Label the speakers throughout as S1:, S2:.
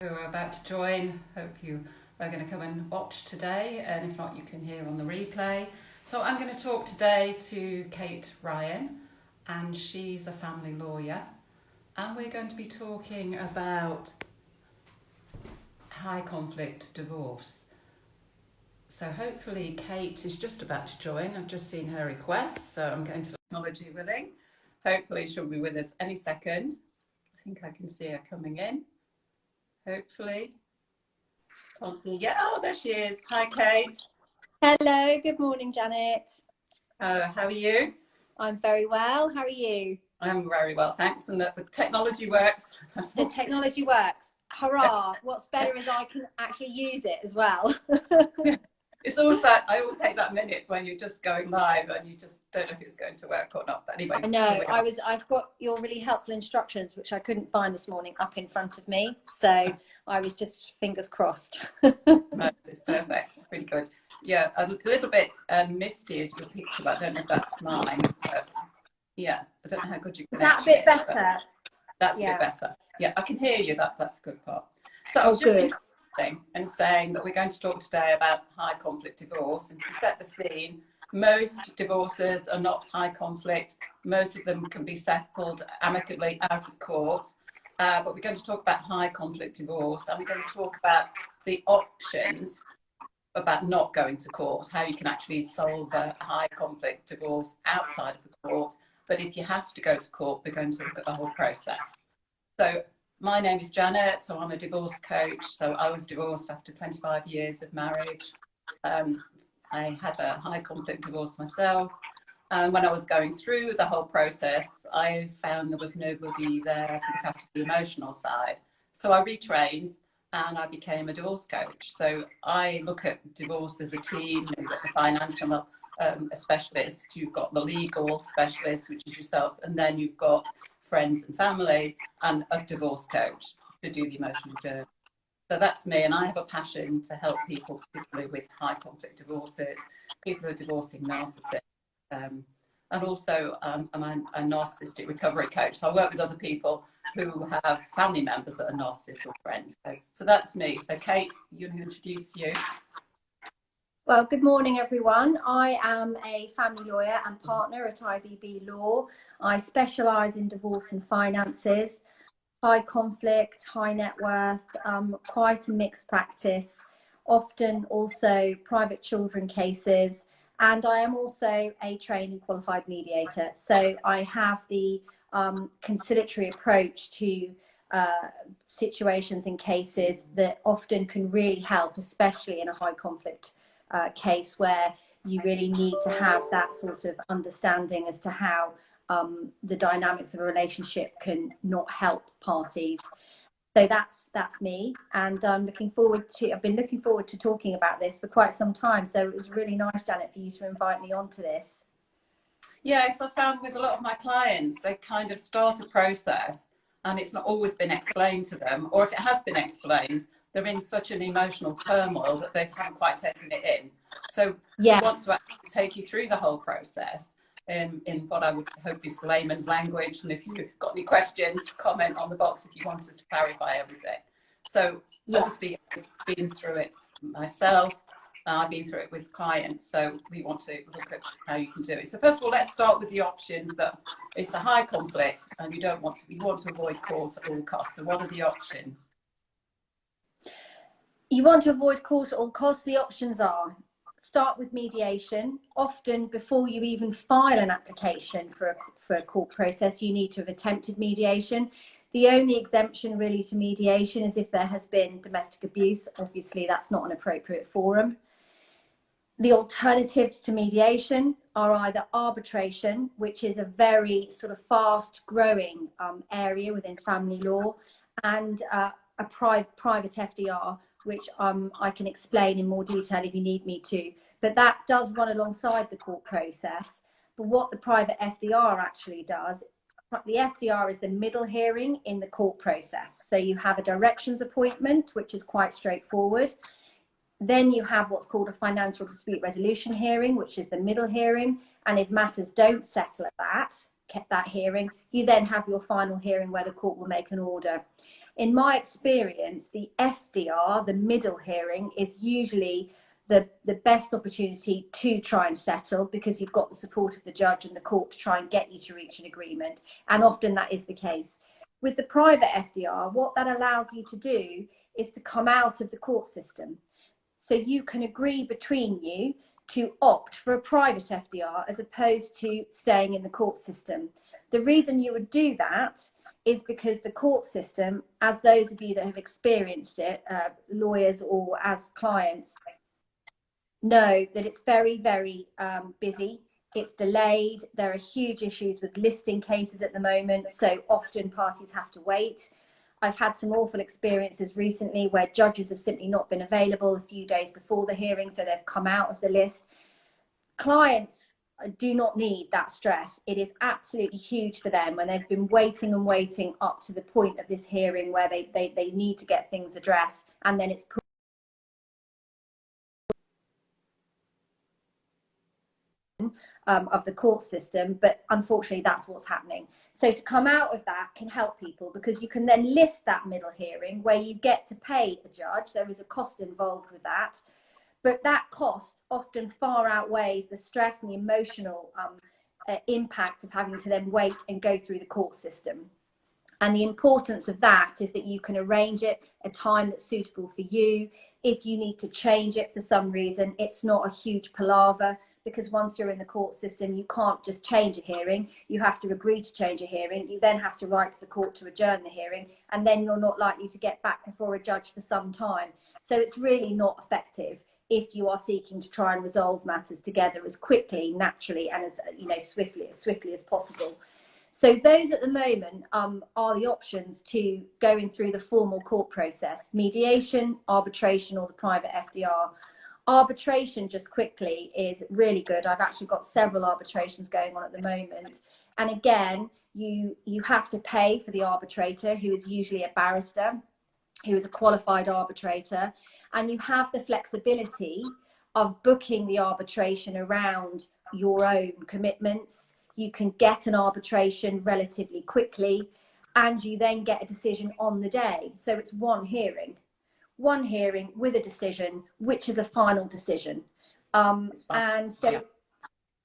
S1: Who are about to join. Hope you are going to come and watch today, and if not, you can hear on the replay. So I'm going to talk today to Kate Ryan, and she's a family lawyer, and we're going to be talking about high conflict divorce. So hopefully Kate is just about to join. I've just seen her request, so I'm going to technology willing. Hopefully she'll be with us any second. I think I can see her coming in. Hopefully. Can't see yet. Oh, there she is. Hi, Kate.
S2: Hello, good morning, Janet.
S1: How are you?
S2: I'm very well. How are you?
S1: I'm very well, thanks. And the technology works.
S2: The technology works. Hurrah. What's better is I can actually use it as well.
S1: It's always that, I always take that minute when you're just going live and you just don't know if it's going to work or not. But anyway.
S2: I know. I've got your really helpful instructions, which I couldn't find this morning, up in front of me. So I was just fingers crossed.
S1: No, it's perfect. It's pretty good. Yeah, a little bit misty is your picture, but I don't know if that's mine. But yeah, I don't know how good you can.
S2: Is that a bit better?
S1: That's a bit better. Yeah, I can hear you. That's a good part. So I was just interesting and saying that we're going to talk today about high conflict divorce, and to set the scene, most divorces are not high conflict. Most of them can be settled amicably out of court. But we're going to talk about high conflict divorce, and we're going to talk about the options about not going to court, how you can actually solve a high conflict divorce outside of the court. But if you have to go to court, we're going to look at the whole process. So my name is Janet, so I'm a divorce coach. So I was divorced after 25 years of marriage. I had a high conflict divorce myself. And when I was going through the whole process, I found there was nobody there to look after the emotional side. So I retrained and I became a divorce coach. So I look at divorce as a team. You've got the financial specialist, you've got the legal specialist, which is yourself, and then you've got friends and family and a divorce coach to do the emotional journey. So that's me, and I have a passion to help people, particularly with high conflict divorces, people who are divorcing narcissists. And also I'm a narcissistic recovery coach. So I work with other people who have family members that are narcissists or friends. So that's me. So Kate, you want to introduce you?
S2: Well, good morning, everyone. I am a family lawyer and partner at IBB Law. I specialise in divorce and finances, high conflict, high net worth, quite a mixed practice, often also private children cases. And I am also a trained and qualified mediator. So I have the conciliatory approach to situations and cases that often can really help, especially in a high conflict case where you really need to have that sort of understanding as to how the dynamics of a relationship can not help parties. So that's me, and I've been looking forward to talking about this for quite some time. So it was really nice, Janet, for you to invite me onto this.
S1: Yeah, because I found with a lot of my clients, they kind of start a process and it's not always been explained to them, or if it has been explained, they're in such an emotional turmoil that they haven't quite taken it in. So we want to actually take you through the whole process in what I would hope is layman's language. And if you've got any questions, comment on the box if you want us to clarify everything. So obviously I've been through it myself. I've been through it with clients, so we want to look at how you can do it. So first of all, let's start with the options. That it's a high conflict and you want to avoid court at all costs. So what are the options?
S2: You want to avoid court at all costs. The options are: start with mediation. Often before you even file an application for a court process, you need to have attempted mediation. The only exemption really to mediation is if there has been domestic abuse. Obviously, that's not an appropriate forum. The alternatives to mediation are either arbitration, which is a very sort of fast growing area within family law, and a private FDR, which I can explain in more detail if you need me to. But that does run alongside the court process. But what the private FDR actually does, the FDR is the middle hearing in the court process. So you have a directions appointment, which is quite straightforward. Then you have what's called a financial dispute resolution hearing, which is the middle hearing. And if matters don't settle at that hearing, you then have your final hearing where the court will make an order. In my experience, the FDR, the middle hearing, is usually the best opportunity to try and settle, because you've got the support of the judge and the court to try and get you to reach an agreement. And often that is the case. With the private FDR, what that allows you to do is to come out of the court system. So you can agree between you to opt for a private FDR as opposed to staying in the court system. The reason you would do that is because the court system, as those of you that have experienced it, lawyers or as clients, know that it's very, very busy. It's delayed. There are huge issues with listing cases at the moment, so often parties have to wait. I've had some awful experiences recently where judges have simply not been available a few days before the hearing, so they've come out of the list. Clients do not need that stress. It is absolutely huge for them when they've been waiting and waiting up to the point of this hearing where they need to get things addressed, and then it's of the court system. But unfortunately that's what's happening. So to come out of that can help people, because you can then list that middle hearing where you get to pay a judge. There is a cost involved with that, but that cost often far outweighs the stress and the emotional impact of having to then wait and go through the court system. And the importance of that is that you can arrange it a time that's suitable for you. If you need to change it for some reason, it's not a huge palaver, because once you're in the court system, you can't just change a hearing. You have to agree to change a hearing. You then have to write to the court to adjourn the hearing, and then you're not likely to get back before a judge for some time. So it's really not effective if you are seeking to try and resolve matters together as quickly, naturally, and as swiftly as possible. So those at the moment are the options to going through the formal court process: mediation, arbitration, or the private FDR. Arbitration, just quickly, is really good. I've actually got several arbitrations going on at the moment. And again, you have to pay for the arbitrator, who is usually a barrister, who is a qualified arbitrator. And you have the flexibility of booking the arbitration around your own commitments. You can get an arbitration relatively quickly, and you then get a decision on the day. So it's one hearing with a decision, which is a final decision. And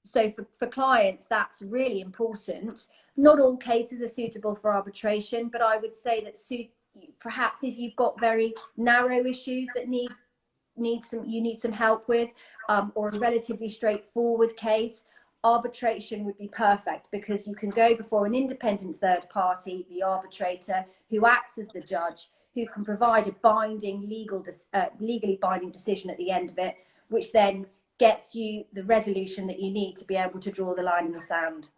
S2: so for clients, that's really important. Not all cases are suitable for arbitration, but I would say that perhaps if you've got very narrow issues that you need some help with, or a relatively straightforward case, arbitration would be perfect, because you can go before an independent third party, the arbitrator, who acts as the judge, who can provide a binding legally binding decision at the end of it, which then gets you the resolution that you need to be able to draw the line in the sand.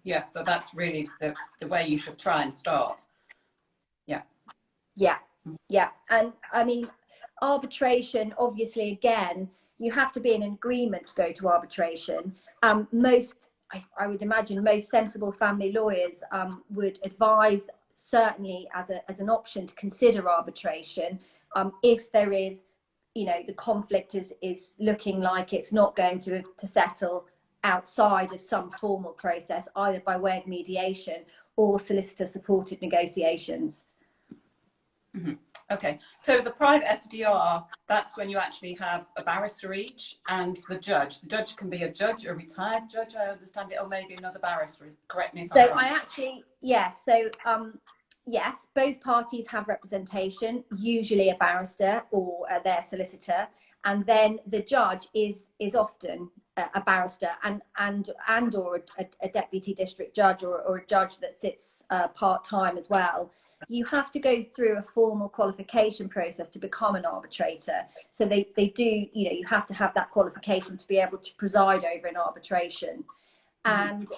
S1: Yeah, so that's really the way you should try and start.
S2: Yeah. And I mean, arbitration, obviously, again, you have to be in agreement to go to arbitration. I would imagine most sensible family lawyers would advise, certainly as an option, to consider arbitration if there is, the conflict is looking like it's not going to settle outside of some formal process, either by way of mediation or solicitor supported negotiations.
S1: Mm-hmm. Okay, so the private FDR, that's when you actually have a barrister each and the judge. The judge can be a judge, a retired judge, I understand it, or maybe another barrister. Correct me if I'm wrong.
S2: Yes. So yes, both parties have representation, usually a barrister or their solicitor, and then the judge is often a barrister and or a deputy district judge, or a judge that sits part-time as well. You have to go through a formal qualification process to become an arbitrator. So they do, you have to have that qualification to be able to preside over an arbitration. And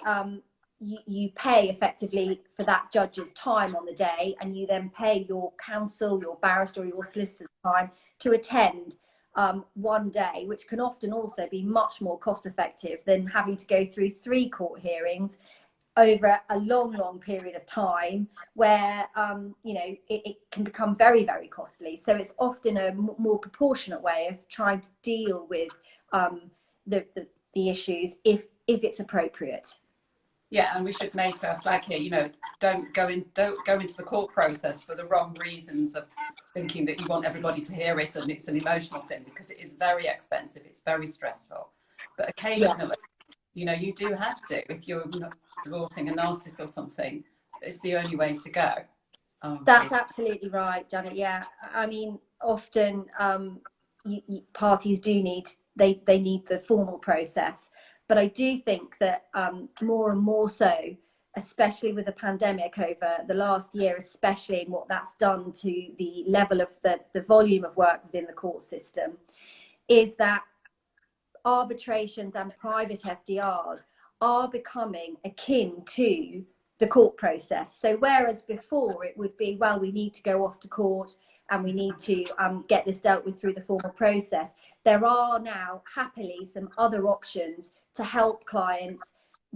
S2: you pay effectively for that judge's time on the day, and you then pay your counsel, your barrister, or your solicitor's time to attend one day, which can often also be much more cost effective than having to go through 3 court hearings over a long period of time, where it can become very, very costly. So it's often a more proportionate way of trying to deal with the issues if it's appropriate.
S1: Yeah, and we should make a flag here, you know, don't go into the court process for the wrong reasons of thinking that you want everybody to hear it and it's an emotional thing, because it is very expensive, it's very stressful. But occasionally, you know, you do have to, if you're divorcing a narcissist or something, it's the only way to go.
S2: That's absolutely right, Janet. Yeah, I mean, often parties do need they need the formal process, but I do think that more and more so, especially with the pandemic over the last year, especially in what that's done to the level of the volume of work within the court system, is that arbitrations and private FDRs are becoming akin to the court process. So whereas before it would be, well, we need to go off to court and we need to get this dealt with through the formal process, there are now happily some other options to help clients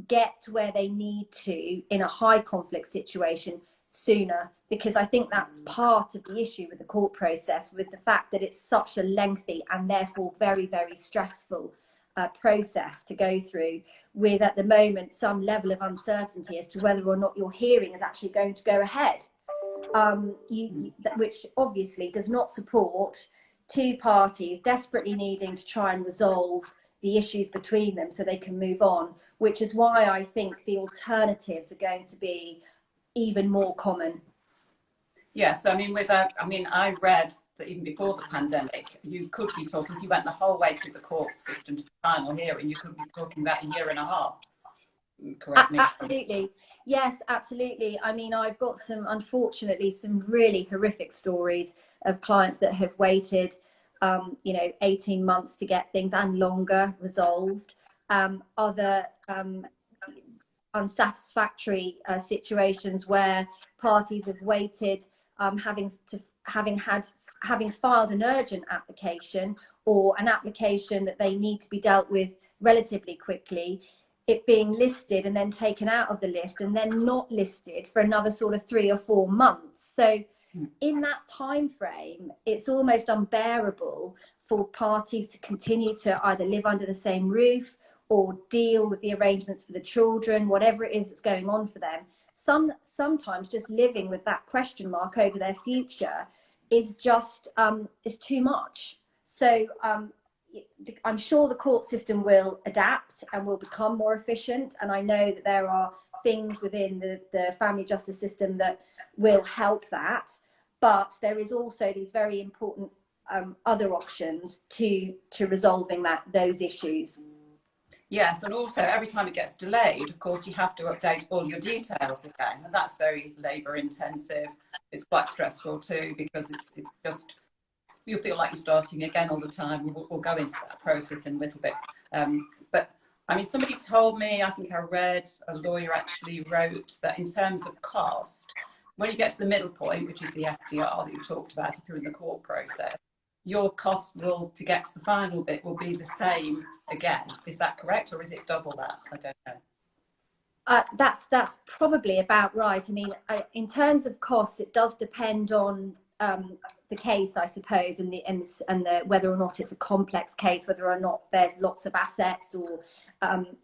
S2: get to where they need to in a high conflict situation sooner, because I think that's part of the issue with the court process, with the fact that it's such a lengthy and therefore very, very stressful process to go through, with at the moment some level of uncertainty as to whether or not your hearing is actually going to go ahead, which obviously does not support two parties desperately needing to try and resolve the issues between them so they can move on, which is why I think the alternatives are going to be even more common.
S1: Yes, I mean, I read that even before the pandemic, you could be talking, if you went the whole way through the court system to the final hearing, you could be talking about a year and a half. Correct me.
S2: Absolutely. Yes, absolutely. I mean, I've got unfortunately, some really horrific stories of clients that have waited, 18 months to get things and longer resolved. Other unsatisfactory situations where parties have waited, having filed an urgent application or an application that they need to be dealt with relatively quickly, it being listed and then taken out of the list and then not listed for another sort of 3 or 4 months. So in that time frame, it's almost unbearable for parties to continue to either live under the same roof or deal with the arrangements for the children, whatever it is that's going on for them. Sometimes just living with that question mark over their future is just is too much. So I'm sure the court system will adapt and will become more efficient, and I know that there are things within the family justice system that will help that, but there is also these very important other options to resolving those issues.
S1: Yes, and also every time it gets delayed, of course, you have to update all your details again, and that's very labour intensive. It's quite stressful too, because it's just, you feel like you're starting again all the time. We'll go into that process in a little bit. But I mean, somebody told me, I think I read, a lawyer actually wrote that in terms of cost, when you get to the middle point, which is the FDR that you talked about if you're in the court process, your cost to get to the final bit will be the same again. Is that correct, or is it double that? I don't know.
S2: That's probably about right. I mean, in terms of costs, it does depend on the case, I suppose, and the whether or not it's a complex case, whether or not there's lots of assets or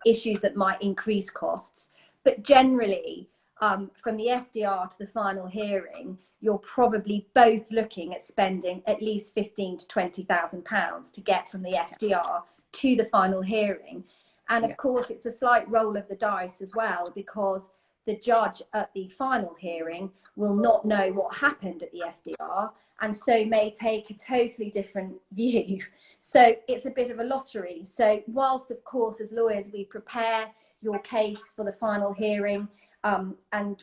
S2: issues that might increase costs. But generally, from the FDR to the final hearing, you're probably both looking at spending at least £15,000 to £20,000 to get from the FDR to the final hearing. And of course, it's a slight roll of the dice as well, because the judge at the final hearing will not know what happened at the FDR, and so may take a totally different view. So it's a bit of a lottery. So whilst, of course, as lawyers, we prepare your case for the final hearing and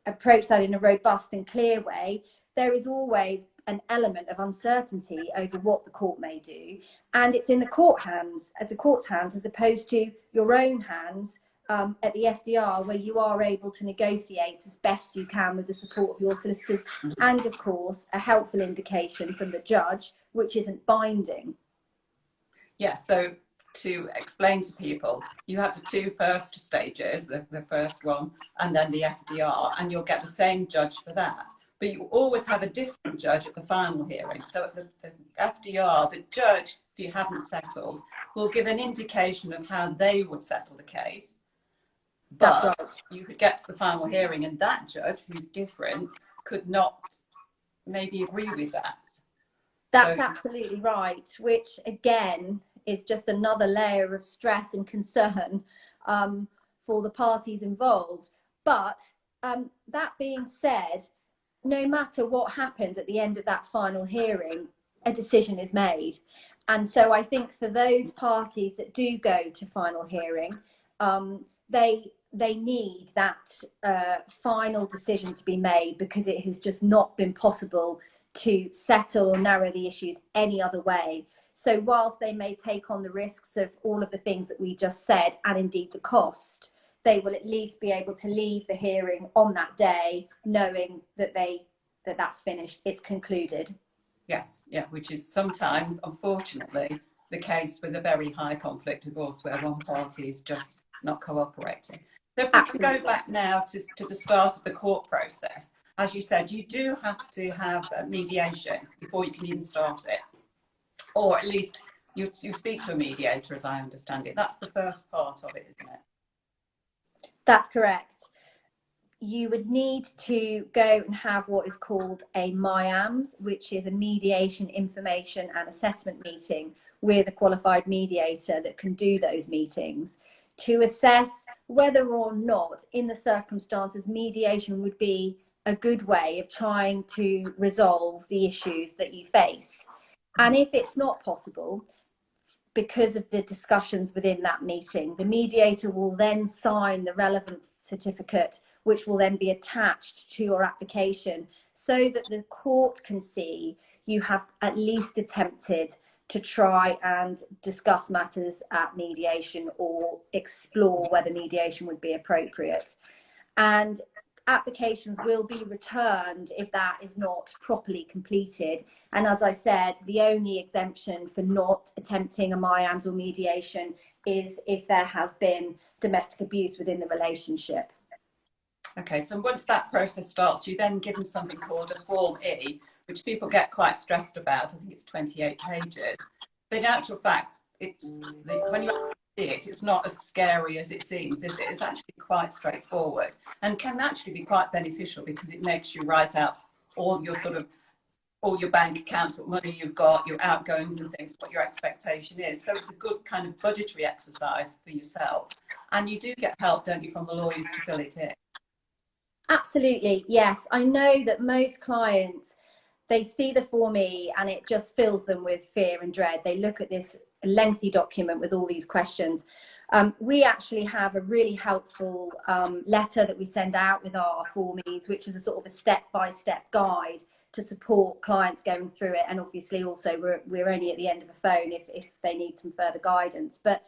S2: approach that in a robust and clear way, there is always an element of uncertainty over what the court may do, and it's in the court's hands as opposed to your own hands at the FDR, where you are able to negotiate as best you can with the support of your solicitors, and of course a helpful indication from the judge, which isn't binding.
S1: Yes, so to explain to people, you have the 2 first stages, the first one, and then the FDR, and you'll get the same judge for that. But you always have a different judge at the final hearing. So at the FDR, the judge, if you haven't settled, will give an indication of how they would settle the case. But
S2: That's right.
S1: you could get to the final hearing and that judge, who's different, could not maybe agree with that.
S2: That's absolutely right, which again is just another layer of stress and concern for the parties involved. But that being said, no matter what happens at the end of that final hearing, a decision is made. And so I think for those parties that do go to final hearing, they need that final decision to be made, because it has just not been possible to settle or narrow the issues any other way. So whilst they may take on the risks of all of the things that we just said, and indeed the cost, they will at least be able to leave the hearing on that day knowing that that's finished, it's concluded.
S1: Yes, yeah, which is sometimes, unfortunately, the case with a very high conflict divorce where one party is just not cooperating. So if we can go back now to the start of the court process, as you said, you do have to have mediation before you can even start it, or at least you speak to a mediator, as I understand it. That's the first part of it, isn't it?
S2: That's correct. You would need to go and have what is called a MIAMS, which is a mediation information and assessment meeting with a qualified mediator that can do those meetings to assess whether or not, in the circumstances, mediation would be a good way of trying to resolve the issues that you face. And if it's not possible, because of the discussions within that meeting, the mediator will then sign the relevant certificate, which will then be attached to your application, so that the court can see you have at least attempted to try and discuss matters at mediation or explore whether mediation would be appropriate. And applications will be returned if that is not properly completed. And as I said, the only exemption for not attempting a MIAMS or mediation is if there has been domestic abuse within the relationship.
S1: Okay, so once that process starts, you're then given something called a Form E, which people get quite stressed about. I think it's 28 pages. But in actual fact, when you see it, it's not as scary as it seems, is it? It's actually quite straightforward and can actually be quite beneficial, because it makes you write out all your bank accounts, what money you've got, your outgoings and things, what your expectation is. So it's a good kind of budgetary exercise for yourself. And you do get help, don't you, from the lawyers to fill it in?
S2: Absolutely, yes. I know that most clients, they see the Form E and it just fills them with fear and dread. They look at this lengthy document with all these questions. We actually have a really helpful letter that we send out with our Form Es, which is a sort of a step-by-step guide to support clients going through it. And obviously also we're only at the end of a phone if they need some further guidance. But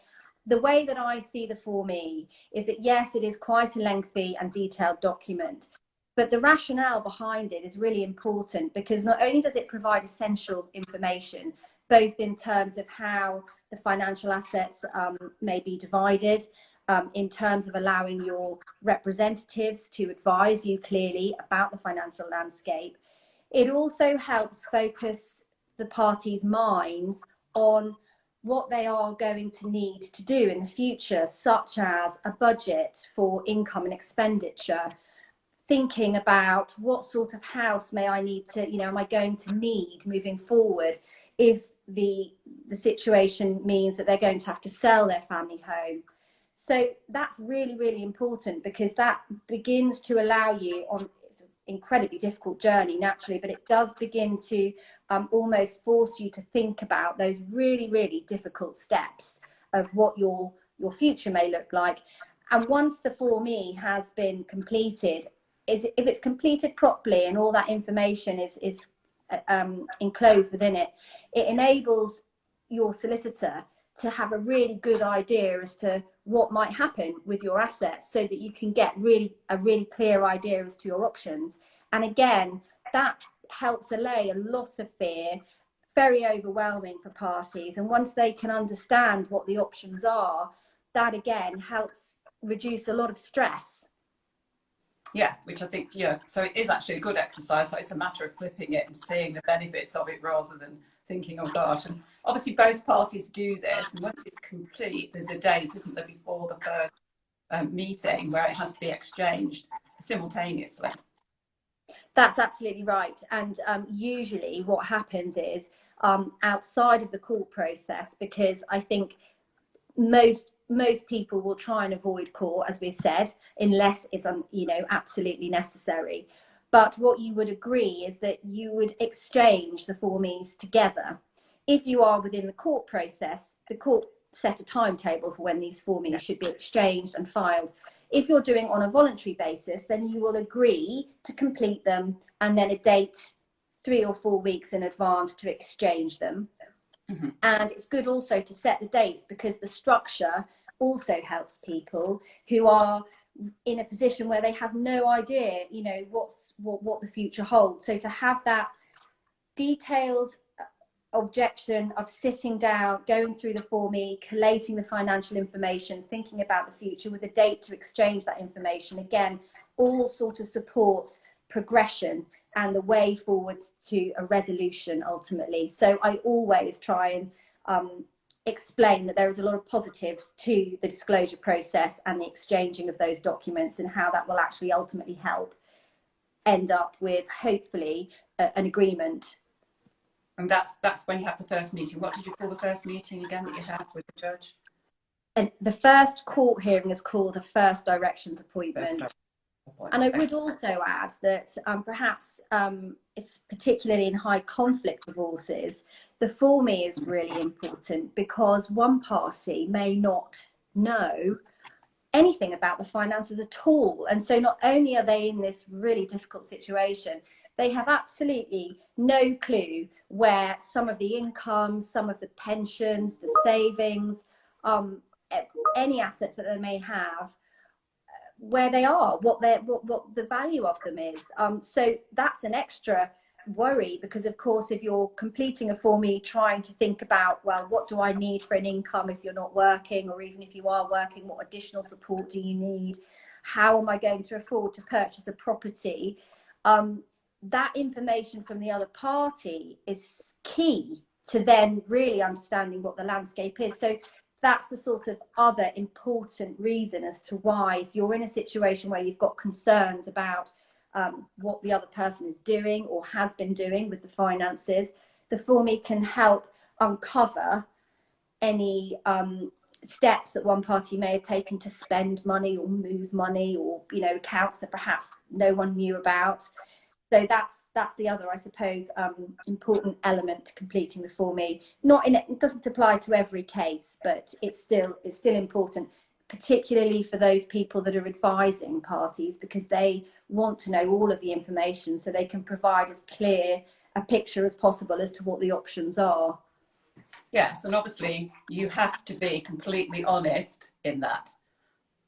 S2: the way that I see the Form E is that, yes, it is quite a lengthy and detailed document, but the rationale behind it is really important, because not only does it provide essential information, both in terms of how the financial assets may be divided, in terms of allowing your representatives to advise you clearly about the financial landscape. It also helps focus the parties' minds on what they are going to need to do in the future, such as a budget for income and expenditure, thinking about what sort of house may I need to, am I going to need moving forward if the situation means that they're going to have to sell their family home. So that's really, really important, because that begins to allow you on incredibly difficult journey naturally, but it does begin to almost force you to think about those really, really difficult steps of what your future may look like. And once the Form E has been completed, if it's completed properly and all that information is enclosed within it, it enables your solicitor to have a really good idea as to what might happen with your assets, so that you can get a really clear idea as to your options. And again, that helps allay a lot of fear, very overwhelming for parties. And once they can understand what the options are, that again helps reduce a lot of stress.
S1: Yeah, which I think, yeah, so it is actually a good exercise. So it's a matter of flipping it and seeing the benefits of it rather than thinking, oh gosh. And obviously both parties do this, and once it's complete, there's a date, isn't there, before the first meeting where it has to be exchanged simultaneously.
S2: That's absolutely right. And usually what happens is outside of the court process, because I think most people will try and avoid court, as we've said, unless it's absolutely necessary. But what you would agree is that you would exchange the Form Es together. If you are within the court process, the court set a timetable for when these Form Es should be exchanged and filed. If you're doing on a voluntary basis, then you will agree to complete them and then a date 3 or 4 weeks in advance to exchange them. Mm-hmm. And it's good also to set the dates, because the structure also helps people who are in a position where they have no idea, what the future holds. So to have that detailed objection of sitting down, going through the Form E, collating the financial information, thinking about the future with a date to exchange that information, again, all sort of supports progression and the way forward to a resolution ultimately. So I always try and explain that there is a lot of positives to the disclosure process and the exchanging of those documents, and how that will actually ultimately help end up with hopefully an agreement.
S1: And that's when you have the first meeting. What did you call the first meeting again that you have with the judge?
S2: And the first court hearing is called a first directions appointment. And I would also add that perhaps it's particularly in high conflict divorces, the Form E is really important, because one party may not know anything about the finances at all. And so not only are they in this really difficult situation, they have absolutely no clue where some of the income, some of the pensions, the savings, any assets that they may have, where they are, what the value of them is. So that's an extra worry, because of course if you're completing a Form E trying to think about, well, what do I need for an income if you're not working, or even if you are working, what additional support do you need, how am I going to afford to purchase a property, that information from the other party is key to then really understanding what the landscape is. So that's the sort of other important reason as to why, if you're in a situation where you've got concerns about what the other person is doing or has been doing with the finances, the Form E can help uncover any steps that one party may have taken to spend money or move money, or accounts that perhaps no one knew about. So that's the other, I suppose, important element to completing the Form E. It doesn't apply to every case, but it's still important, particularly for those people that are advising parties, because they want to know all of the information so they can provide as clear a picture as possible as to what the options are.
S1: Yes, and obviously you have to be completely honest in that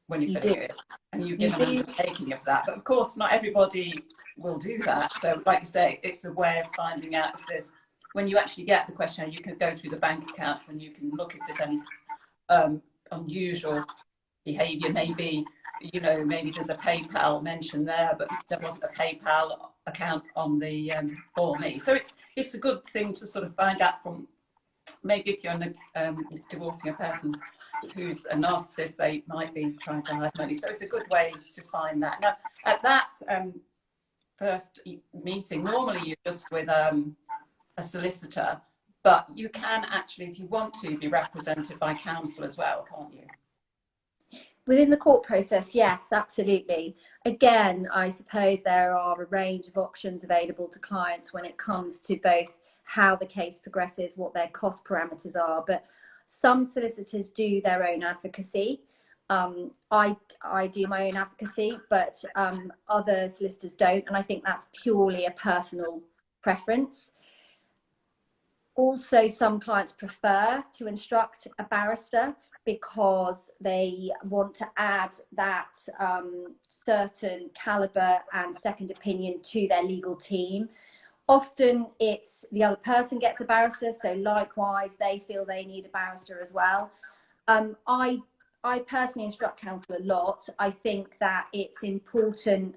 S1: when you finish it, and you give an undertaking of that. But of course, not everybody will do that. So, like you say, it's a way of finding out if there's, when you actually get the questionnaire, you can go through the bank accounts and you can look if there's any unusual behaviour. Maybe there's a PayPal mention there, but there wasn't a PayPal account on the Form E. So it's a good thing to sort of find out from, maybe if you're divorcing a person who's a narcissist, they might be trying to hide money. So it's a good way to find that. Now, at that first meeting, normally you're just with a solicitor, but you can actually, if you want to, be represented by counsel as well, can't you?
S2: Within the court process, yes, absolutely. Again, I suppose there are a range of options available to clients when it comes to both how the case progresses, what their cost parameters are, but some solicitors do their own advocacy. I do my own advocacy, but other solicitors don't, and I think that's purely a personal preference. Also, some clients prefer to instruct a barrister because they want to add that certain caliber and second opinion to their legal team. Often it's the other person gets a barrister, so likewise they feel they need a barrister as well. I personally instruct counsel a lot. I think that it's important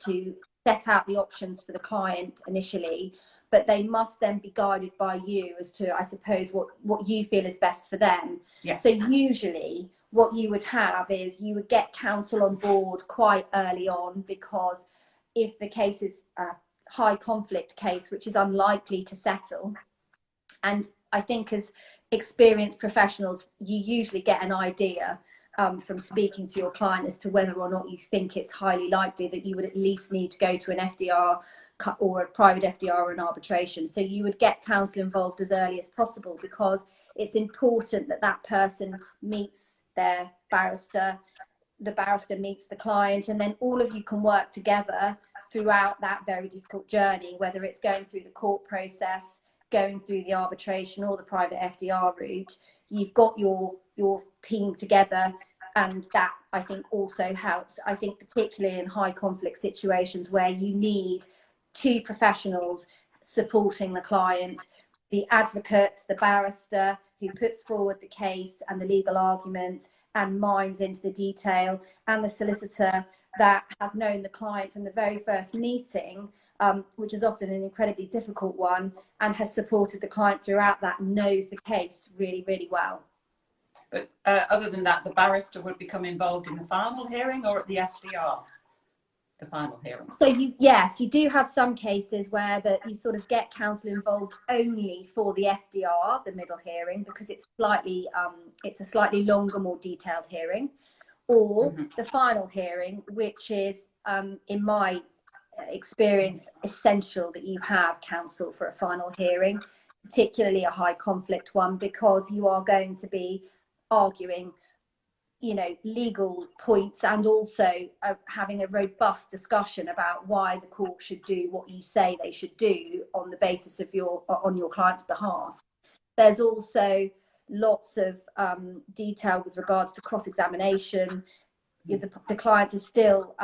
S2: to set out the options for the client initially, but they must then be guided by you as to, I suppose, what you feel is best for them.
S1: Yes.
S2: So usually what you would have is you would get counsel on board quite early on, because if the case is a high conflict case, which is unlikely to settle, and I think as experienced professionals, you usually get an idea from speaking to your client as to whether or not you think it's highly likely that you would at least need to go to an FDR or a private FDR or an arbitration. So you would get counsel involved as early as possible, because it's important that that person meets their barrister, the barrister meets the client, and then all of you can work together throughout that very difficult journey, whether it's going through the court process, going through the arbitration, or the private FDR route. You've got your team together, and that I think also helps. I think particularly in high conflict situations where you need two professionals supporting the client, the advocate, the barrister who puts forward the case and the legal argument and minds into the detail, and the solicitor that has known the client from the very first meeting, which is often an incredibly difficult one, and has supported the client throughout that, knows the case really, really well.
S1: But other than that, the barrister would become involved in the final hearing or at the FDR, the final hearing? So
S2: yes, you do have some cases where you sort of get counsel involved only for the FDR, the middle hearing, because it's a slightly longer, more detailed hearing, or the final hearing, which is, in my experience, essential that you have counsel for a final hearing, particularly a high conflict one, because you are going to be arguing, legal points, and also having a robust discussion about why the court should do what you say they should do on the basis of on your client's behalf. There's also lots of detail with regards to cross-examination. The clients are still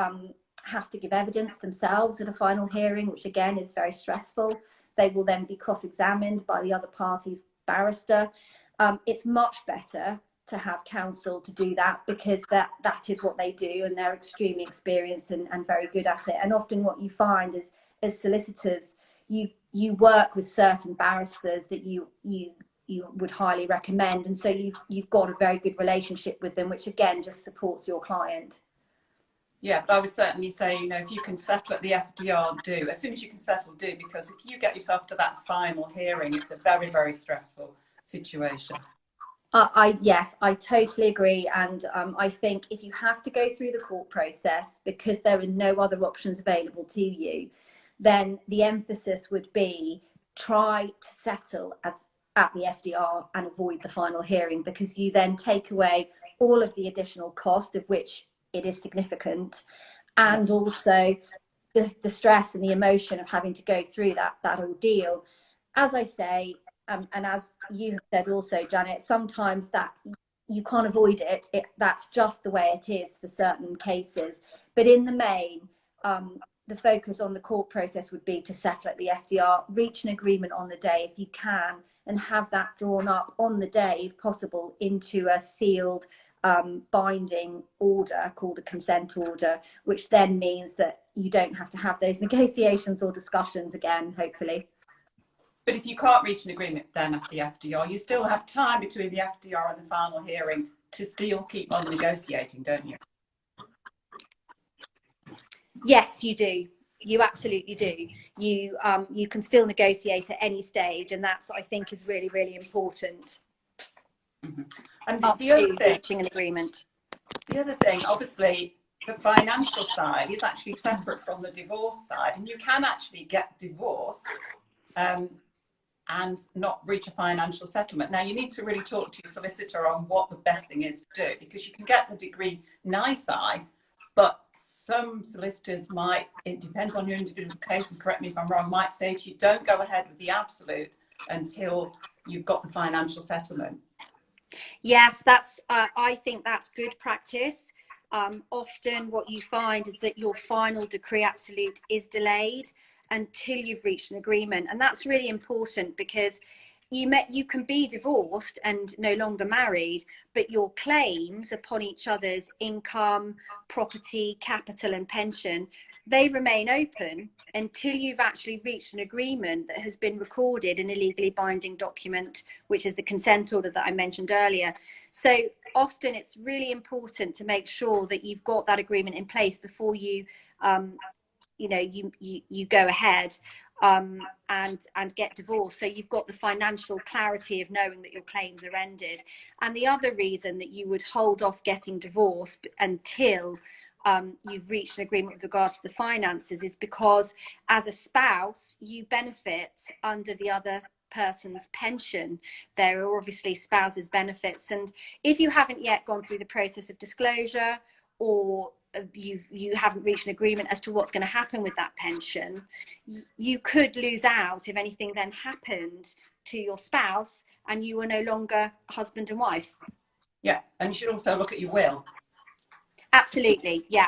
S2: have to give evidence themselves at a final hearing, which again is very stressful. They will then be cross-examined by the other party's barrister. It's much better to have counsel to do that, because that is what they do, and they're extremely experienced and very good at it. And often what you find is, as solicitors, you work with certain barristers that you would highly recommend, and so you've got a very good relationship with them, which again just supports your client.
S1: Yeah, but I would certainly say, if you can settle at the FDR, do. As soon as you can settle, do, because if you get yourself to that final hearing, it's a very, very stressful situation.
S2: Yes, I totally agree. And I think if you have to go through the court process because there are no other options available to you, then the emphasis would be try to settle at the FDR and avoid the final hearing, because you then take away all of the additional cost, of which it is significant, and also the stress and the emotion of having to go through that ordeal. As I say, and as you have said also, Janet, sometimes that you can't avoid it. That's just the way it is for certain cases. But in the main, the focus on the court process would be to settle at the FDR, reach an agreement on the day if you can, and have that drawn up on the day, if possible, into a sealed binding order called a consent order, which then means that you don't have to have those negotiations or discussions again, hopefully.
S1: But if you can't reach an agreement then at the FDR, you still have time between the FDR and the final hearing to still keep on negotiating, don't you?
S2: Yes, you do. You absolutely do. You can still negotiate at any stage, and that, I think, is really, really important.
S1: Mm-hmm. And the other thing,
S2: reaching an agreement.
S1: The other thing, obviously, the financial side is actually separate from the divorce side, and you can actually get divorced and not reach a financial settlement. Now, you need to really talk to your solicitor on what the best thing is to do, because you can get the degree nisi, but some solicitors might, it depends on your individual case, and correct me if I'm wrong, might say to you, don't go ahead with the absolute until you've got the financial settlement.
S2: Yes, I think that's good practice. Often what you find is that your final decree absolute is delayed until you've reached an agreement. And that's really important, because you can be divorced and no longer married, but your claims upon each other's income, property, capital and pension, they remain open until you've actually reached an agreement that has been recorded in a legally binding document, which is the consent order that I mentioned earlier. So often it's really important to make sure that you've got that agreement in place before you you go ahead and get divorced, so you've got the financial clarity of knowing that your claims are ended. And the other reason that you would hold off getting divorced until you've reached an agreement with regards to the finances is because as a spouse you benefit under the other person's pension. There are obviously spouses benefits, and if you haven't yet gone through the process of disclosure, or you haven't reached an agreement as to what's going to happen with that pension, you could lose out if anything then happened to your spouse and you were no longer husband and wife.
S1: Yeah, and you should also look at your will.
S2: Absolutely, yeah,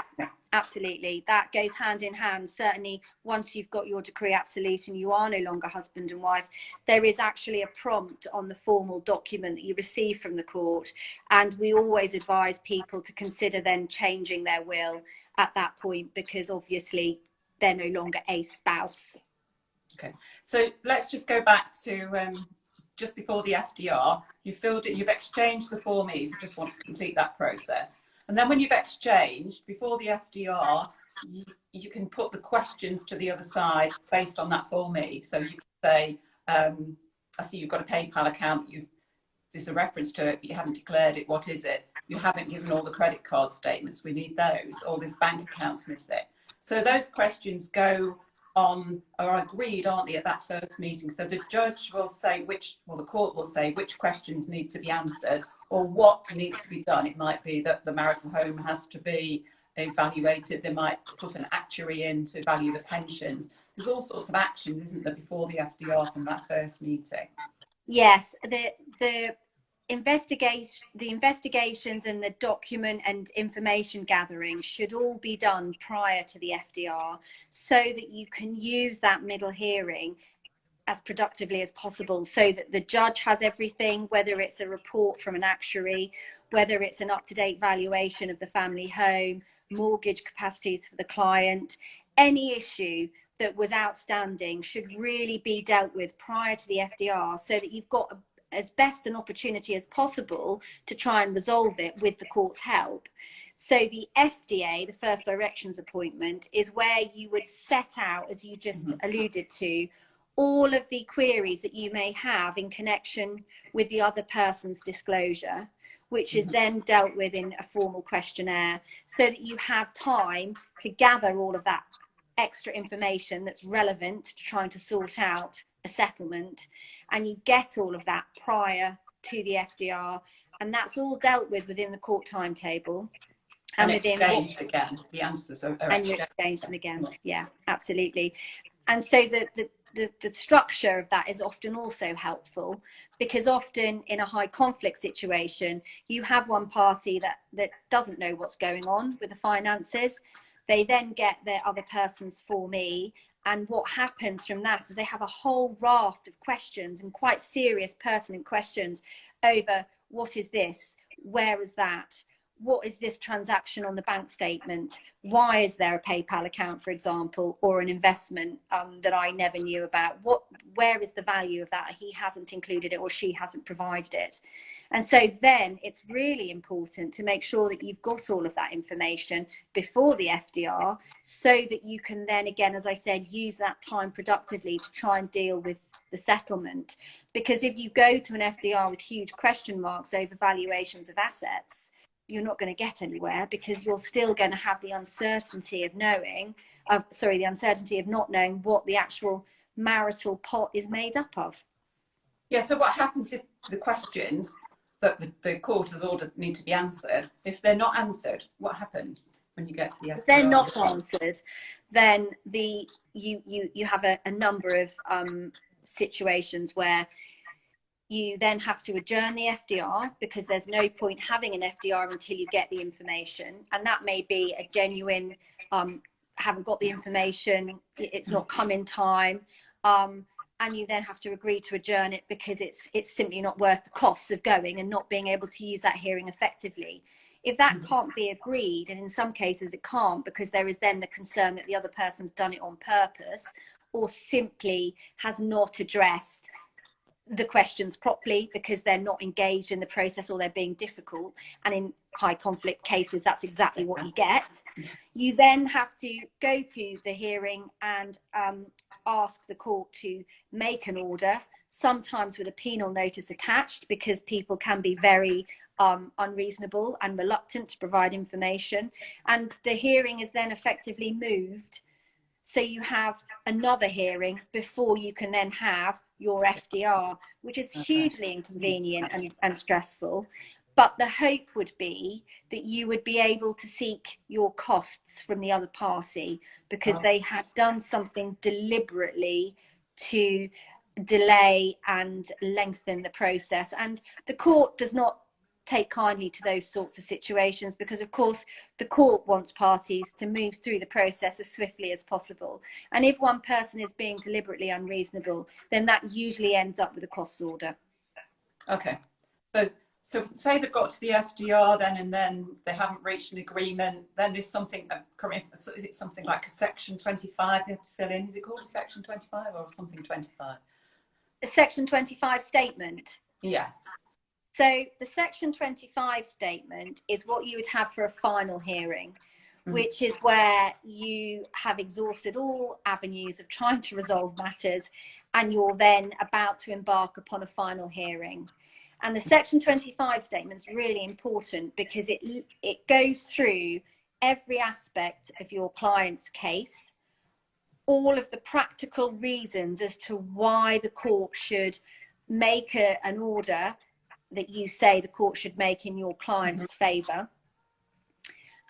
S2: absolutely. That goes hand in hand. Certainly, once you've got your decree absolute and you are no longer husband and wife, there is actually a prompt on the formal document that you receive from the court. And we always advise people to consider then changing their will at that point, because obviously they're no longer a spouse.
S1: Okay, so let's just go back to just before the FDR. You've exchanged the Form Es. You just want to complete that process. And then when you've exchanged, before the FDR, you can put the questions to the other side based on that Form E. So you can say, I see you've got a PayPal account, there's a reference to it, but you haven't declared it. What is it? You haven't given all the credit card statements. We need those. All these bank accounts missing. So those questions go on, are agreed, aren't they, at that first meeting? So the judge will say the court will say which questions need to be answered or what needs to be done. It might be that the marital home has to be evaluated. They might put an actuary in to value the pensions. There's all sorts of actions, isn't there, before the FDR from that first meeting?
S2: Yes, the investigations and the document and information gathering should all be done prior to the FDR, so that you can use that middle hearing as productively as possible, so that the judge has everything, whether it's a report from an actuary, whether it's an up-to-date valuation of the family home, mortgage capacities for the client. Any issue that was outstanding should really be dealt with prior to the FDR, so that you've got as best an opportunity as possible to try and resolve it with the court's help. So the FDA, the first directions appointment, is where you would set out, as you just alluded to, all of the queries that you may have in connection with the other person's disclosure, which is then dealt with in a formal questionnaire, so that you have time to gather all of that extra information that's relevant to trying to sort out a settlement, and you get all of that prior to the FDR, and that's all dealt with within the court timetable.
S1: And exchanged again, the answers are
S2: and you exchange them again. Yeah, absolutely. And so the structure of that is often also helpful, because often in a high conflict situation, you have one party that doesn't know what's going on with the finances. They then get their other person's Form E, and what happens from that is they have a whole raft of questions, and quite serious, pertinent questions over: what is this? Where is that? What is this transaction on the bank statement? Why is there a PayPal account, for example, or an investment that I never knew about? Where is the value of that? He hasn't included it, or she hasn't provided it. And so then it's really important to make sure that you've got all of that information before the FDR, so that you can then, again, as I said, use that time productively to try and deal with the settlement. Because if you go to an FDR with huge question marks over valuations of assets, you're not going to get anywhere, because you're still going to have the uncertainty of not knowing what the actual marital pot is made up of.
S1: Yeah, so what happens if the questions that the court has ordered need to be answered, if they're not answered, what happens when you get to the FDR?
S2: If they're not answered, then you have a number of situations where you then have to adjourn the FDR, because there's no point having an FDR until you get the information. And that may be a genuine, haven't got the information, it's not come in time. and you then have to agree to adjourn it because it's simply not worth the costs of going and not being able to use that hearing effectively. If that can't be agreed, and in some cases it can't, because there is then the concern that the other person's done it on purpose or simply has not addressed the questions properly because they're not engaged in the process or they're being difficult, and in high conflict cases that's exactly what you get, you then have to go to the hearing and ask the court to make an order, sometimes with a penal notice attached, because people can be very unreasonable and reluctant to provide information, and the hearing is then effectively moved. So you have another hearing before you can then have your FDR, which is hugely inconvenient and stressful. But the hope would be that you would be able to seek your costs from the other party because they had done something deliberately to delay and lengthen the process. And the court does not take kindly to those sorts of situations because, of course, the court wants parties to move through the process as swiftly as possible. And if one person is being deliberately unreasonable, then that usually ends up with a costs order.
S1: Okay. So say they've got to the FDR then, and then they haven't reached an agreement, then there's something, is it something like a section 25 they have to fill in? Is it called a section 25 or something 25?
S2: A section 25 statement?
S1: Yes.
S2: So the section 25 statement is what you would have for a final hearing, which is where you have exhausted all avenues of trying to resolve matters and you're then about to embark upon a final hearing. And the section 25 statement is really important because it goes through every aspect of your client's case, all of the practical reasons as to why the court should make an order that you say the court should make in your client's favour.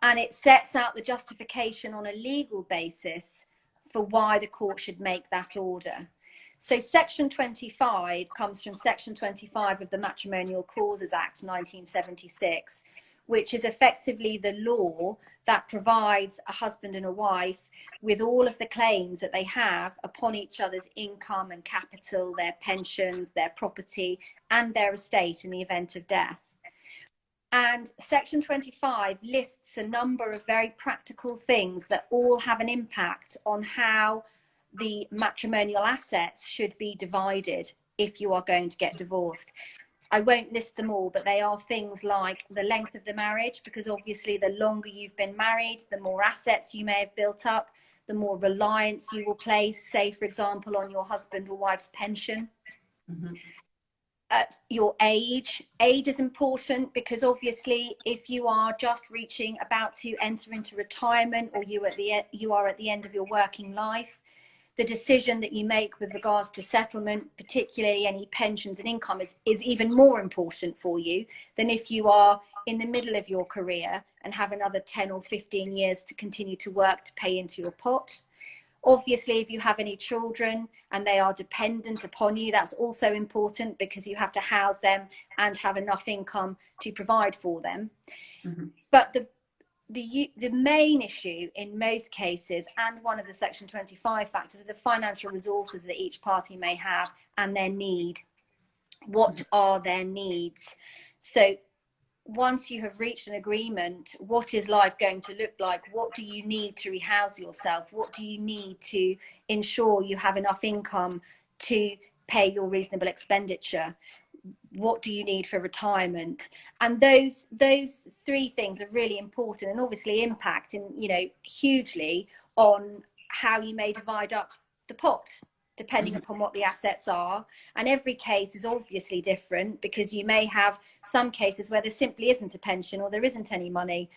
S2: And it sets out the justification on a legal basis for why the court should make that order. So section 25 comes from section 25 of the Matrimonial Causes Act 1976, which is effectively the law that provides a husband and a wife with all of the claims that they have upon each other's income and capital, their pensions, their property, and their estate in the event of death. And section 25 lists a number of very practical things that all have an impact on how the matrimonial assets should be divided if you are going to get divorced. I won't list them all, but they are things like the length of the marriage, because obviously the longer you've been married, the more assets you may have built up, the more reliance you will place, say, for example, on your husband or wife's pension. Your age. Age is important because obviously if you are just about to enter into retirement, or you are at the end of your working life, the decision that you make with regards to settlement, particularly any pensions and income, is even more important for you than if you are in the middle of your career and have another 10 or 15 years to continue to work to pay into your pot. Obviously, if you have any children and they are dependent upon you, that's also important because you have to house them and have enough income to provide for them. But the main issue in most cases, and one of the section 25 factors, are the financial resources that each party may have and their need. What are their needs? So once you have reached an agreement, what is life going to look like? What do you need to rehouse yourself? What do you need to ensure you have enough income to pay your reasonable expenditure? What do you need for retirement? And those three things are really important and obviously impact hugely on how you may divide up the pot, depending upon what the assets are. And every case is obviously different because you may have some cases where there simply isn't a pension or there isn't any money,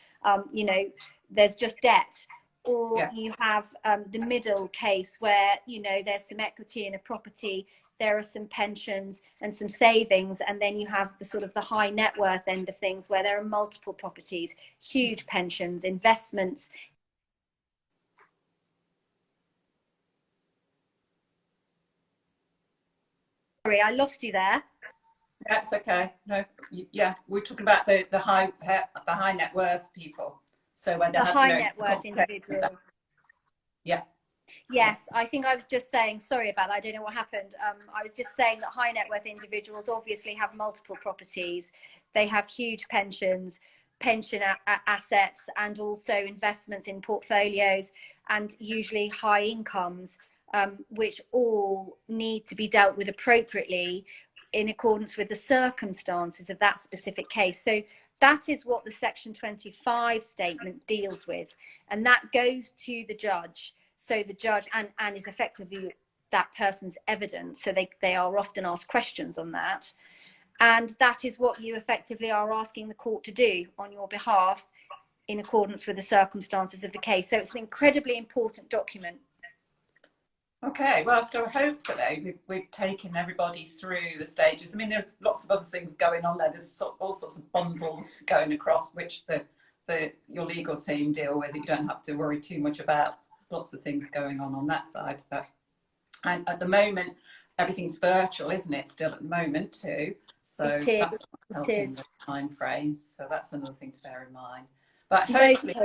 S2: there's just debt. Or you have the middle case where, there's some equity in a property, there are some pensions and some savings, and then you have the sort of the high net worth end of things where there are multiple properties, huge pensions, investments. Sorry, I lost you there.
S1: That's okay. No, we're talking about the high net worth people. So when
S2: the high net worth individuals.
S1: Yeah.
S2: Yes, I think I was just saying, sorry about that, I don't know what happened. I was just saying that high net worth individuals obviously have multiple properties. They have huge pensions, assets, and also investments in portfolios, and usually high incomes, which all need to be dealt with appropriately in accordance with the circumstances of that specific case. So that is what the Section 25 statement deals with, and that goes to the judge. So the judge and is effectively that person's evidence. So they are often asked questions on that. And that is what you effectively are asking the court to do on your behalf in accordance with the circumstances of the case. So it's an incredibly important document.
S1: Okay, well, so hopefully we've taken everybody through the stages. I mean, there's lots of other things going on there. There's all sorts of bundles going across, which your legal team deal with. You don't have to worry too much about lots of things going on that side. And at the moment, everything's virtual, isn't it? Still at the moment too. So that's helping the time frames. So that's another thing to bear in mind. But hopefully,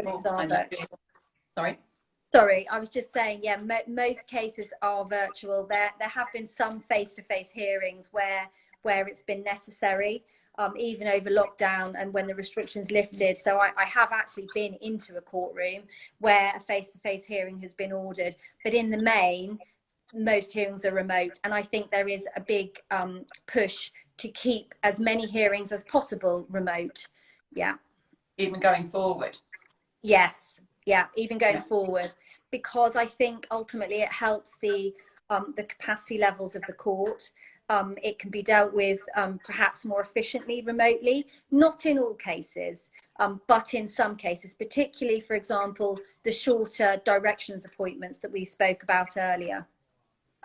S2: Sorry, I was just saying, yeah, most cases are virtual. There have been some face-to-face hearings where it's been necessary, even over lockdown and when the restrictions lifted. So I have actually been into a courtroom where a face-to-face hearing has been ordered. But in the main, most hearings are remote. And I think there is a big push to keep as many hearings as possible remote. Yeah.
S1: Even going forward.
S2: Yes. Yeah, even going forward, because I think ultimately it helps the capacity levels of the court. It can be dealt with perhaps more efficiently remotely, not in all cases, but in some cases, particularly, for example, the shorter directions appointments that we spoke about earlier.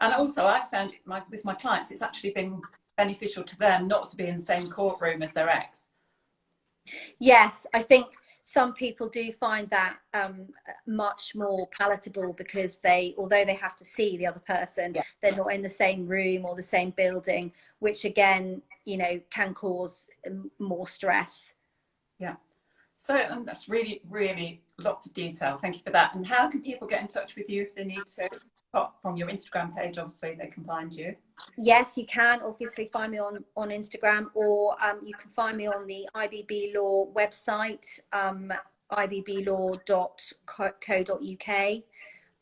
S1: And also I found with my clients, it's actually been beneficial to them not to be in the same courtroom as their ex.
S2: Yes, I think some people do find that much more palatable, because although they have to see the other person, they're not in the same room or the same building, which again, can cause more stress.
S1: Yeah. So that's really, really lots of detail. Thank you for that. And how can people get in touch with you if they need to? From your Instagram page, obviously, they can find you.
S2: Yes, you can obviously find me on Instagram, or you can find me on the IBB Law website, ibblaw.co.uk,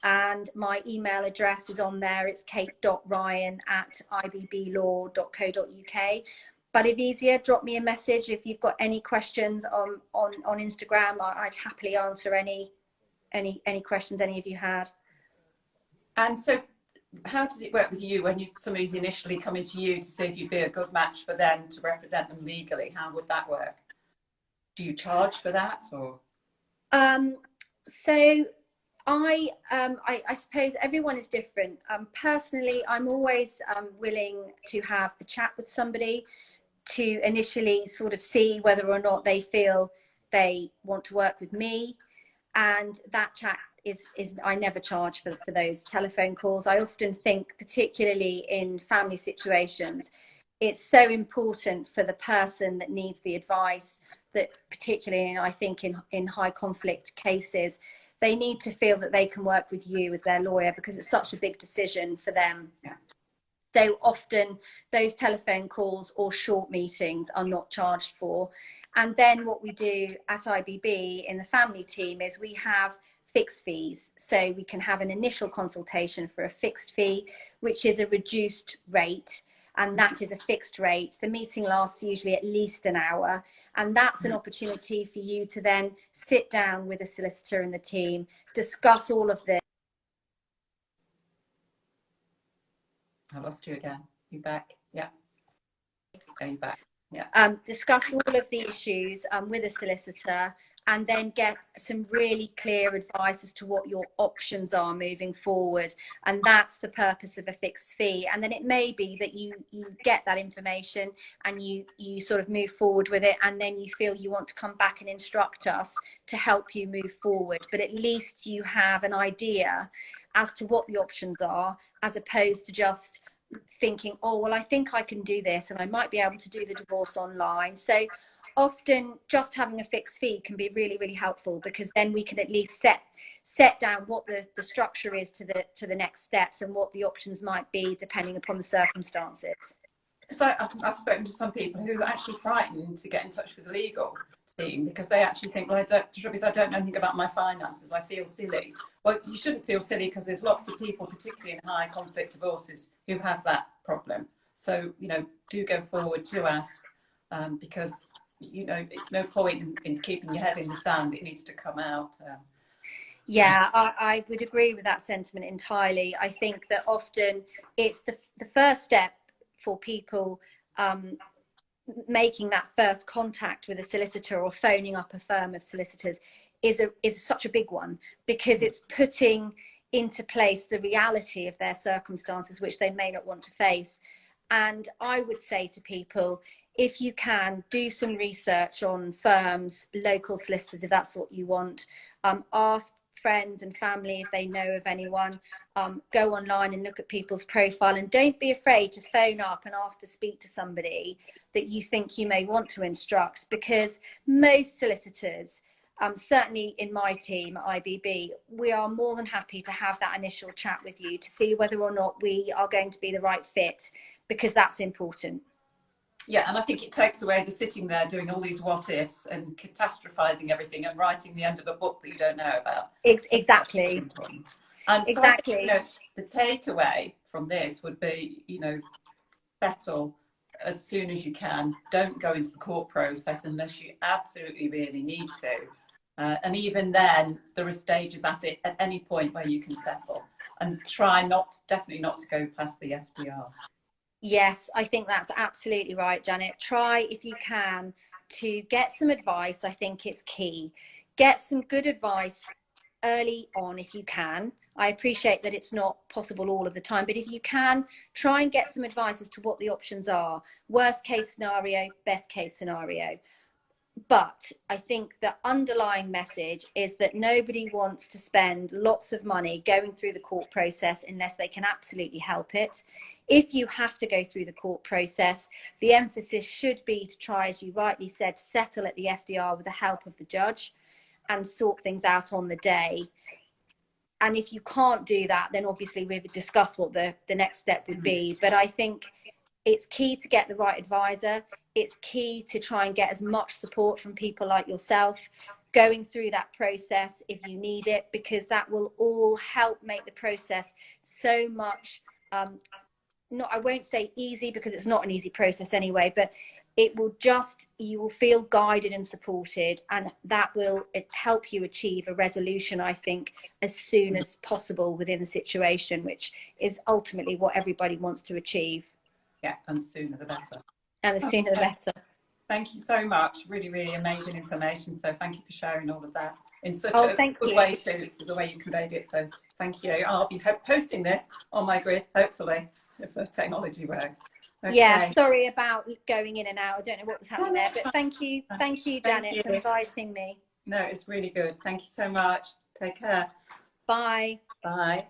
S2: and my email address is on there. It's kate.ryan@ibblaw.co.uk. But if easier, drop me a message if you've got any questions on Instagram. I'd happily answer any questions any of you had.
S1: And so how does it work with you when somebody's initially coming to you to see if you'd be a good match for them to represent them legally? How would that work? Do you charge for that, or?
S2: So I suppose everyone is different. Personally, I'm always willing to have a chat with somebody to initially sort of see whether or not they feel they want to work with me, and that chat is I never charge for those telephone calls. I often think, particularly in family situations, it's so important for the person that needs the advice, that particularly I think in high conflict cases, they need to feel that they can work with you as their lawyer, because it's such a big decision for them.
S1: Yeah.
S2: So often those telephone calls or short meetings are not charged for. And then what we do at IBB in the family team is we have fixed fees. So we can have an initial consultation for a fixed fee, which is a reduced rate. And that is a fixed rate. The meeting lasts usually at least an hour. And that's an opportunity for you to then sit down with a solicitor in the team, discuss all of this.
S1: I lost you again. You back? Yeah. Going back. Yeah.
S2: Discuss all of the issues with a solicitor, and then get some really clear advice as to what your options are moving forward. And that's the purpose of a fixed fee. And then it may be that you get that information and you sort of move forward with it, and then you feel you want to come back and instruct us to help you move forward. But at least you have an idea as to what the options are, as opposed to just thinking, oh, well, I think I can do this and I might be able to do the divorce online. So often just having a fixed fee can be really, really helpful, because then we can at least set down what the structure is to the next steps and what the options might be depending upon the circumstances.
S1: Because I've spoken to some people who are actually frightened to get in touch with the legal team because they actually think, well, the trouble is I don't know anything about my finances, I feel silly. Well, you shouldn't feel silly, because there's lots of people, particularly in high conflict divorces, who have that problem. So, you know, do go forward, do ask, because, you know, it's no point in keeping your head in the sand. It needs to come out.
S2: Yeah, I would agree with that sentiment entirely. I think that often it's the first step for people making that first contact with a solicitor or phoning up a firm of solicitors is such a big one, because it's putting into place the reality of their circumstances, which they may not want to face. And I would say to people, if you can, do some research on firms, local solicitors, if that's what you want. Ask friends and family if they know of anyone. Go online and look at people's profile, and don't be afraid to phone up and ask to speak to somebody that you think you may want to instruct, because most solicitors, certainly in my team at IBB, we are more than happy to have that initial chat with you to see whether or not we are going to be the right fit, because that's important.
S1: Yeah, and I think it takes away the sitting there doing all these what ifs and catastrophizing everything and writing the end of a book that you don't know about.
S2: Exactly.
S1: And so
S2: exactly.
S1: I think, you know, the takeaway from this would be, you know, settle as soon as you can. Don't go into the court process unless you absolutely really need to. And even then, there are stages at it at any point where you can settle, and try definitely not to go past the FDR.
S2: Yes, I think that's absolutely right, Janet. Try, if you can, to get some advice. I think it's key. Get some good advice early on if you can. I appreciate that it's not possible all of the time, but if you can, try and get some advice as to what the options are. Worst case scenario, best case scenario. But I think the underlying message is that nobody wants to spend lots of money going through the court process unless they can absolutely help it. If you have to go through the court process, the emphasis should be to try, as you rightly said, settle at the FDR with the help of the judge and sort things out on the day. And if you can't do that, then obviously we've discussed what the next step would be. But I think it's key to get the right advisor. It's key to try and get as much support from people like yourself going through that process if you need it, because that will all help make the process so much, I won't say easy, because it's not an easy process anyway, but it will just, you will feel guided and supported, and that will help you achieve a resolution, I think, as soon as possible within the situation, which is ultimately what everybody wants to achieve.
S1: Yeah, and the sooner the better.
S2: And the sooner the better.
S1: Thank you so much. Really, really amazing information. So thank you for sharing all of that in such a good way, the way you conveyed it. So thank you. I'll be posting this on my grid, hopefully, if the technology works. Okay.
S2: Yeah, sorry about going in and out. I don't know what was happening there, but thank you, Janet, for inviting me.
S1: No, it's really good. Thank you so much. Take care.
S2: Bye.
S1: Bye.